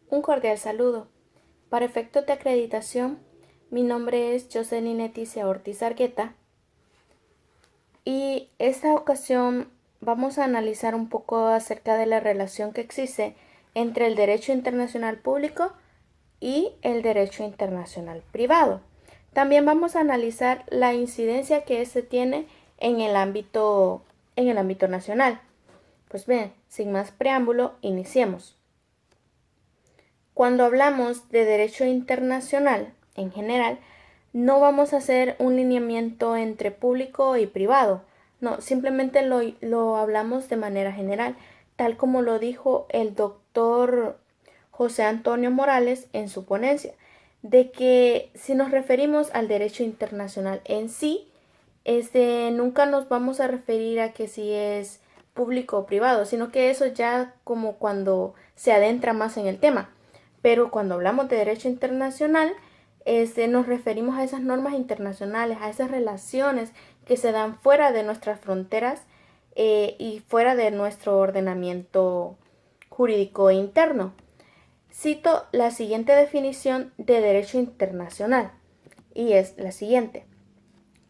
Un cordial saludo. Para efectos de acreditación, mi nombre es Jocelyn Leticia Ortiz Argueta y esta ocasión vamos a analizar un poco acerca de la relación que existe entre el derecho internacional público y el derecho internacional privado. También vamos a analizar la incidencia que este tiene en el ámbito nacional. Pues bien, sin más preámbulo, iniciemos. Cuando hablamos de derecho internacional, en general, no vamos a hacer un lineamiento entre público y privado. No, simplemente lo hablamos de manera general, tal como lo dijo el doctor José Antonio Morales en su ponencia, de que si nos referimos al derecho internacional en sí, nunca nos vamos a referir a que si es público o privado, sino que eso ya como cuando se adentra más en el tema. Pero cuando hablamos de derecho internacional, nos referimos a esas normas internacionales, a esas relaciones que se dan fuera de nuestras fronteras y fuera de nuestro ordenamiento jurídico interno. Cito la siguiente definición de derecho internacional y es la siguiente,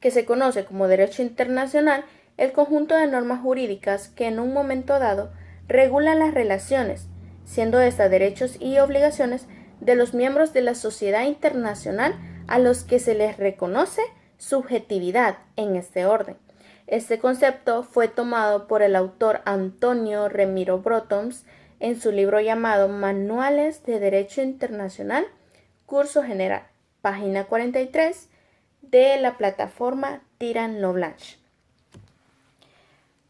que se conoce como derecho internacional el conjunto de normas jurídicas que en un momento dado regulan las relaciones, siendo estas derechos y obligaciones de los miembros de la sociedad internacional a los que se les reconoce subjetividad en este orden. Este concepto fue tomado por el autor Antonio Remiro Brotons en su libro llamado Manuales de Derecho Internacional, Curso General, página 43, de la plataforma Tirán-Loblanche.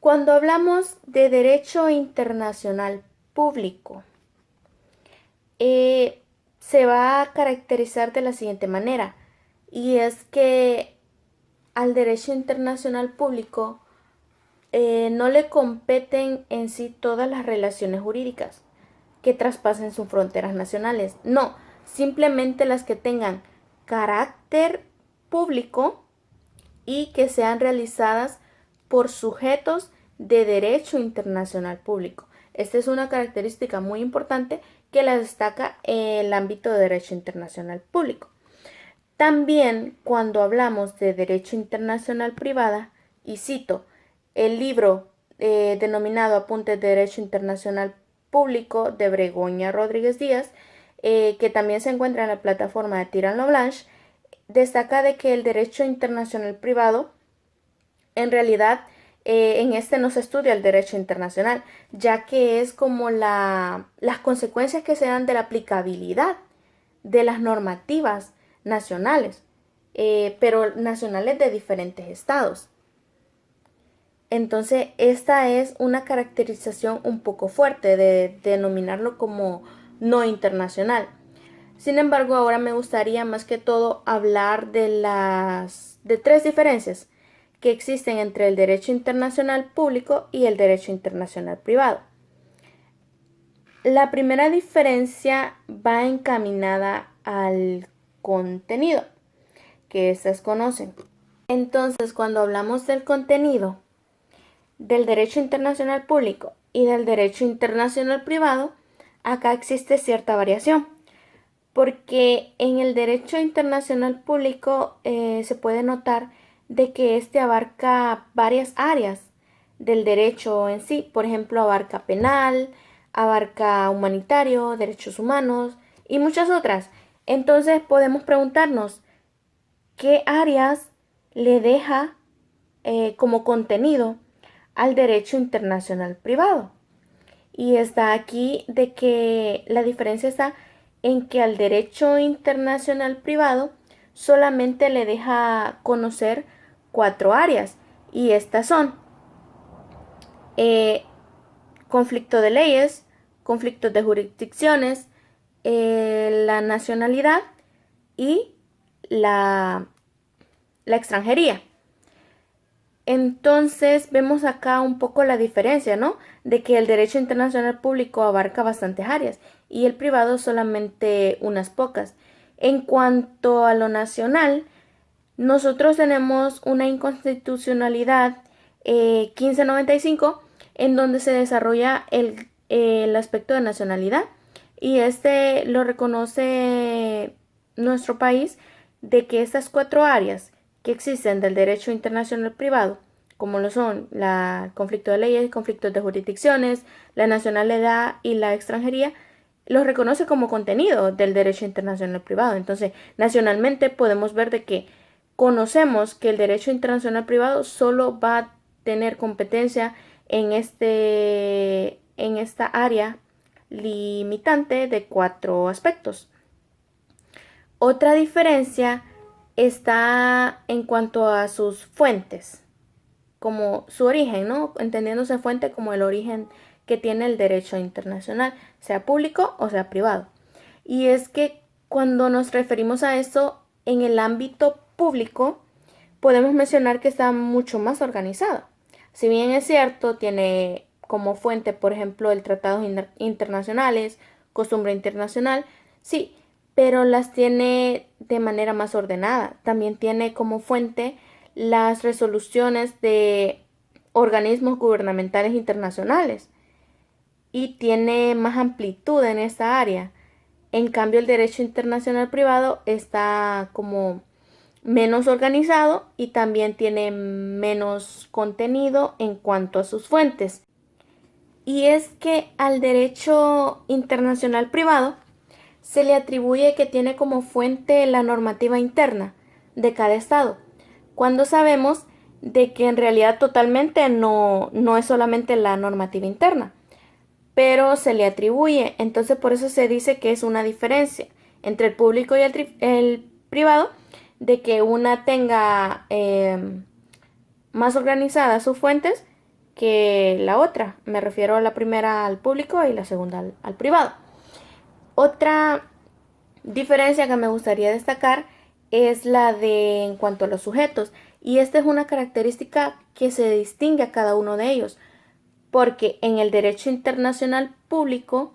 Cuando hablamos de derecho internacional público, se va a caracterizar de la siguiente manera, y es que al derecho internacional público no le competen en sí todas las relaciones jurídicas que traspasen sus fronteras nacionales. No, simplemente las que tengan carácter público y que sean realizadas por sujetos de derecho internacional público. Esta es una característica muy importante que la destaca el ámbito de derecho internacional público. También cuando hablamos de derecho internacional privada, y cito el libro denominado Apuntes de Derecho Internacional Público de Begoña Rodríguez Díaz, que también se encuentra en la plataforma de Tirán-Loblanche, destaca de que el derecho internacional privado, en realidad, en este no se estudia el derecho internacional, ya que es como las consecuencias que se dan de la aplicabilidad de las normativas nacionales, pero nacionales de diferentes estados. Entonces, esta es una caracterización un poco fuerte de denominarlo como no internacional. Sin embargo, ahora me gustaría más que todo hablar de tres diferencias que existen entre el derecho internacional público y el derecho internacional privado. La primera diferencia va encaminada al contenido, que estas conocen. Entonces, cuando hablamos del contenido del derecho internacional público y del derecho internacional privado, acá existe cierta variación, porque en el derecho internacional público se puede notar de que este abarca varias áreas del derecho en sí. Por ejemplo, abarca penal, abarca humanitario, derechos humanos y muchas otras. Entonces podemos preguntarnos qué áreas le deja como contenido al derecho internacional privado. Y está aquí de que la diferencia está en que al derecho internacional privado solamente le deja conocer 4 áreas, y estas son eh, conflicto de leyes, conflictos de jurisdicciones, la nacionalidad y la, la extranjería. Entonces vemos acá un poco la diferencia, ¿no? De que el derecho internacional público abarca bastantes áreas y el privado solamente unas pocas. En cuanto a lo nacional, nosotros tenemos una inconstitucionalidad 1595 en donde se desarrolla el aspecto de nacionalidad. y este lo reconoce nuestro país de que estas cuatro áreas que existen del derecho internacional privado, como lo son el conflicto de leyes, conflictos de jurisdicciones, la nacionalidad y la extranjería, los reconoce como contenido del derecho internacional privado. Entonces, nacionalmente podemos ver de que conocemos que el derecho internacional privado solo va a tener competencia en esta área limitante de cuatro aspectos. Otra diferencia está en cuanto a sus fuentes, como su origen, ¿no? Entendiéndose fuente como el origen que tiene el derecho internacional, sea público o sea privado. Y es que cuando nos referimos a esto en el ámbito público, podemos mencionar que está mucho más organizado. Si bien es cierto, tiene como fuente, por ejemplo, el tratados internacionales, costumbre internacional, sí, pero las tiene de manera más ordenada. También tiene como fuente las resoluciones de organismos gubernamentales internacionales y tiene más amplitud en esta área. En cambio, el derecho internacional privado está como menos organizado y también tiene menos contenido en cuanto a sus fuentes. Y es que al derecho internacional privado se le atribuye que tiene como fuente la normativa interna de cada estado, cuando sabemos de que en realidad totalmente no es solamente la normativa interna, pero se le atribuye. Entonces por eso se dice que es una diferencia entre el público y el privado, de que una tenga más organizadas sus fuentes que la otra. Me refiero a la primera al público y la segunda al privado. Otra diferencia que me gustaría destacar es la de en cuanto a los sujetos. Y esta es una característica que se distingue a cada uno de ellos, porque en el derecho internacional público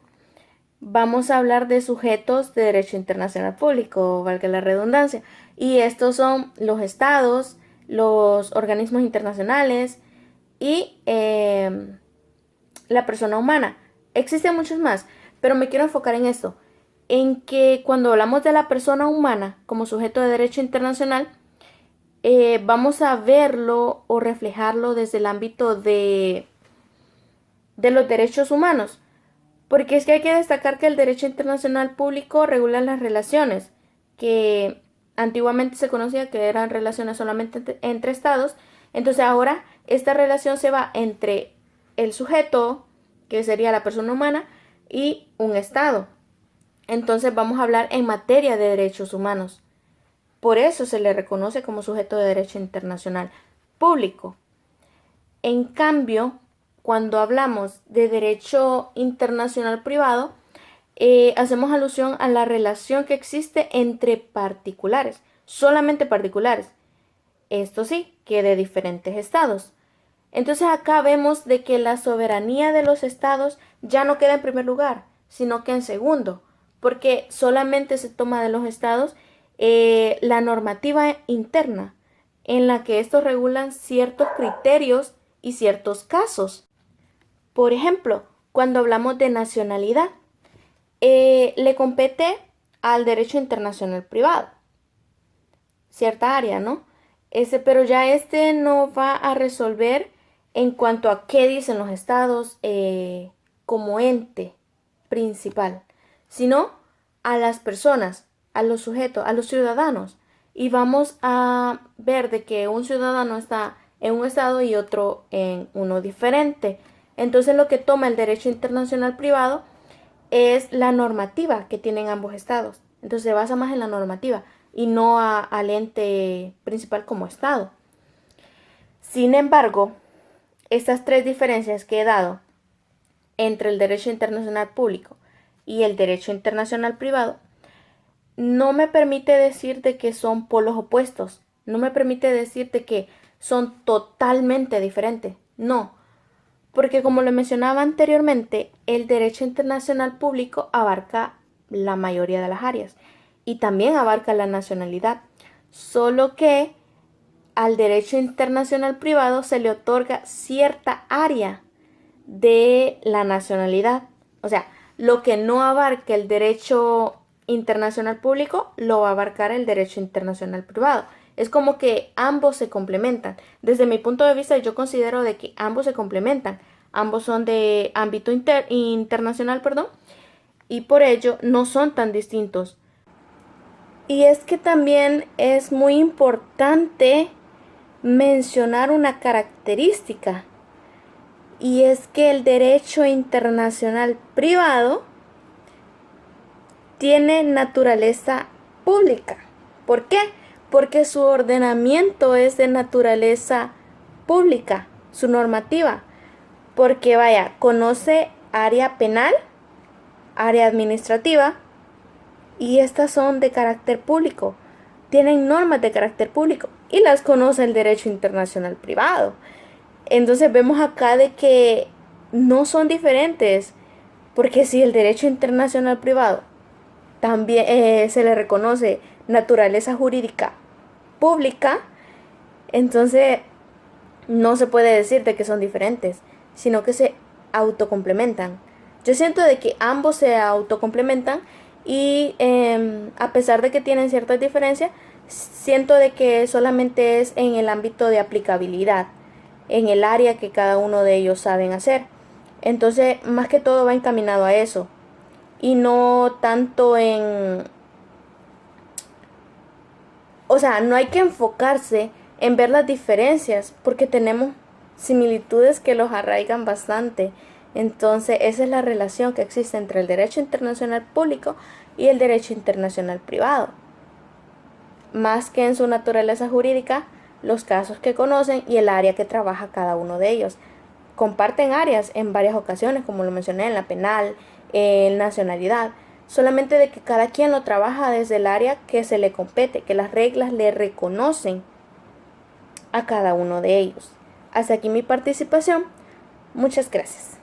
vamos a hablar de sujetos de derecho internacional público, valga la redundancia, y estos son los estados, los organismos internacionales y la persona humana. Existen muchos más, pero me quiero enfocar en esto, en que cuando hablamos de la persona humana como sujeto de derecho internacional, vamos a verlo o reflejarlo desde el ámbito de los derechos humanos. Porque es que hay que destacar que el derecho internacional público regula las relaciones, que antiguamente se conocía que eran relaciones solamente entre estados. Entonces ahora esta relación se va entre el sujeto, que sería la persona humana, y un estado. Entonces vamos a hablar en materia de derechos humanos. Por eso se le reconoce como sujeto de derecho internacional público. En cambio, cuando hablamos de derecho internacional privado, hacemos alusión a la relación que existe entre particulares, solamente particulares. Esto sí, que de diferentes estados. Entonces acá vemos de que la soberanía de los estados ya no queda en primer lugar, sino que en segundo, porque solamente se toma de los estados la normativa interna, en la que estos regulan ciertos criterios y ciertos casos. Por ejemplo, cuando hablamos de nacionalidad, le compete al derecho internacional privado, cierta área, ¿no? Pero ya este no va a resolver en cuanto a qué dicen los estados como ente principal, sino a las personas, a los sujetos, a los ciudadanos. Y vamos a ver de que un ciudadano está en un estado y otro en uno diferente. Entonces lo que toma el derecho internacional privado es la normativa que tienen ambos estados. Entonces se basa más en la normativa y no al ente principal como estado. Sin embargo, estas tres diferencias que he dado entre el derecho internacional público y el derecho internacional privado no me permite decir de que son polos opuestos, no me permite decir de que son totalmente diferentes. No, porque como lo mencionaba anteriormente, el derecho internacional público abarca la mayoría de las áreas y también abarca la nacionalidad, solo que al derecho internacional privado se le otorga cierta área de la nacionalidad. O sea, lo que no abarque el derecho internacional público, lo va a abarcar el derecho internacional privado. Es como que ambos se complementan. Desde mi punto de vista, yo considero de que ambos se complementan. Ambos son de ámbito internacional, perdón, y por ello no son tan distintos. Y es que también es muy importante mencionar una característica, y es que el derecho internacional privado tiene naturaleza pública. ¿Por qué? Porque su ordenamiento es de naturaleza pública, su normativa. Porque vaya, conoce área penal, área administrativa, y estas son de carácter público. Tienen normas de carácter público y las conoce el derecho internacional privado. Entonces vemos acá de que no son diferentes, porque si el derecho internacional privado también se le reconoce naturaleza jurídica pública, entonces no se puede decir de que son diferentes, sino que se autocomplementan. Yo siento de que ambos se autocomplementan y a pesar de que tienen ciertas diferencias, siento de que solamente es en el ámbito de aplicabilidad, en el área que cada uno de ellos saben hacer. Entonces, más que todo va encaminado a eso y no tanto en... O sea, no hay que enfocarse en ver las diferencias porque tenemos similitudes que los arraigan bastante. Entonces, esa es la relación que existe entre el derecho internacional público y el derecho internacional privado. Más que en su naturaleza jurídica, los casos que conocen y el área que trabaja cada uno de ellos. Comparten áreas en varias ocasiones, como lo mencioné, en la penal, en nacionalidad, solamente de que cada quien lo trabaja desde el área que se le compete, que las reglas le reconocen a cada uno de ellos. Hasta aquí mi participación. Muchas gracias.